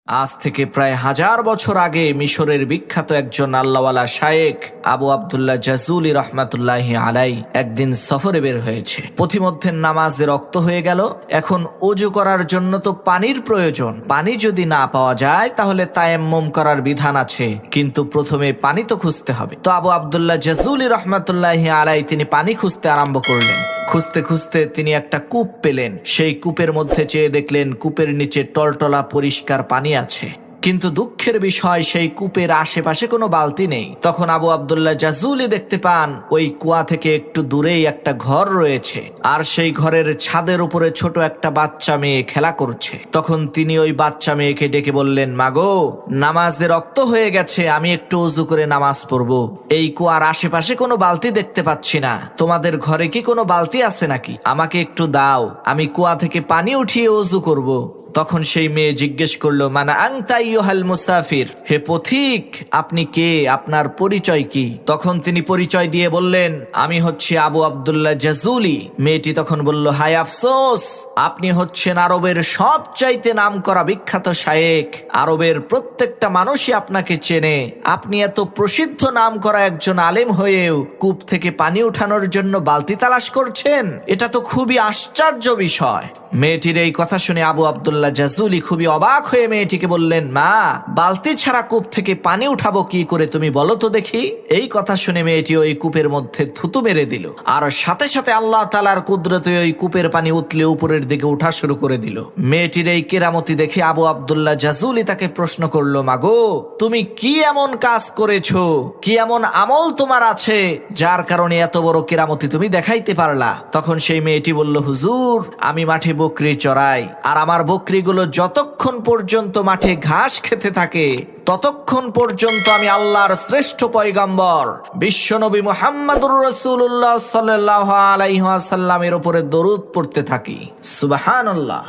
আজ থেকে প্রায় 1000 বছর আগে মিশরের বিখ্যাত একজন আল্লাহওয়ালা শায়েখ আবু আব্দুল্লাহ জাজুলি রহমাতুল্লাহি আলাই একদিন সফরে বের হয়েছে। পথিমধ্যে নামাজে রক্ত হয়ে গেল। এখন ওযু করার জন্য তো পানির প্রয়োজন। পানি যদি না পাওয়া যায় তাহলে তায়াম্মুম করার বিধান আছে, কিন্তু প্রথমে পানি তো খুঁজতে হবে। তো আবু আব্দুল্লাহ জাজুলি রহমাতুল্লাহি আলাই তিনি পানি খুঁজতে আরম্ভ করলেন। খুঁজতে খুঁজতে তিনি একটা কূপ পেলেন। সেই কূপের মধ্যে চেয়ে দেখলেন কূপের নিচে টলটলা পরিষ্কার পানি আছে, কিন্তু দুঃখের বিষয় সেই কূপের আশেপাশে কোনো বালতি নেই। তখন আবু আব্দুল্লাহ জাজুলি দেখতে পান ওই কুয়া থেকে একটু দূরেই একটা ঘর রয়েছে, আর সেই ঘরের ছাদের উপরে ছোট একটা বাচ্চা মেয়ে খেলা করছে। তখন তিনি ওই বাচ্চা মেয়েকে ডেকে বললেন, মাগো, নামাজে রক্ত হয়ে গেছে, আমি একটু ওযু করে নামাজ পড়বো। এই কুয়ার আশেপাশে কোনো বালতি দেখতে পাচ্ছি না, তোমাদের ঘরে কি কোনো বালতি আছে নাকি? আমাকে একটু দাও, আমি কুয়া থেকে পানি উঠিয়ে ওযু করব। তখন সেই মেয়ে জিজ্ঞেস করলো, মানা আনতা আইয়ুহাল মুসাফির, হে পথিক, আপনি কে, আপনার পরিচয় কি? তখন তিনি পরিচয় দিয়ে বললেন, আমি হচ্ছি আবু আব্দুল্লাহ জাজুলি। মেয়েটি তখন বলল, হায় আফসোস, আপনি হচ্ছেন আরবের সবচাইতে নামকরা বিখ্যাত শায়েখ। আরবের প্রত্যেকটা মানুষই আপনাকে চেনে। আপনি এত প্রসিদ্ধ নামকরা একজন আলেম হয়েও কূপ থেকে পানি উঠানোর জন্য বালতি তালাশ করছেন, এটা তো খুবই আশ্চর্য বিষয়। মেয়েটির এই কথা শুনে আবু আব্দুল্লাহ জাজুলি খুবই অবাক হয়ে মেয়েটিকে বললেন, মা, বালতি ছাড়া কূপ থেকে পানি উঠাবো কি করে, তুমি বলো তো দেখি। এই কথা শুনে মেয়েটি ওই কূপের মধ্যে থুতু মেরে দিল, আর সাথে সাথে আল্লাহ তাআলার কুদরতে ওই কূপের পানি উতলে উপরের দিকে উঠা শুরু করে দিল। মেয়েটির এই কেরামতি দেখে আবু আব্দুল্লাহ জাজুলি তাকে প্রশ্ন করলো, মাগো, তুমি কি এমন কাজ করেছো, কি এমন আমল তোমার আছে যার কারণে এত বড় কেরামতি তুমি দেখাইতে পারলা? তখন সেই মেয়েটি বলল, হুজুর, আমি মাঠে বকরি চড়াই, আর আমার বকরিগুলো যতক্ষণ পর্যন্ত মাঠে ঘাস খেতে থাকে ততক্ষণ পর্যন্ত আমি আল্লাহর শ্রেষ্ঠ পয়গম্বর বিশ্বনবী মুহাম্মদুর রাসূলুল্লাহ সাল্লাল্লাহু আলাইহি ওয়াসাল্লামের উপরে দরুদ পড়তে থাকি। সুবহানাল্লাহ।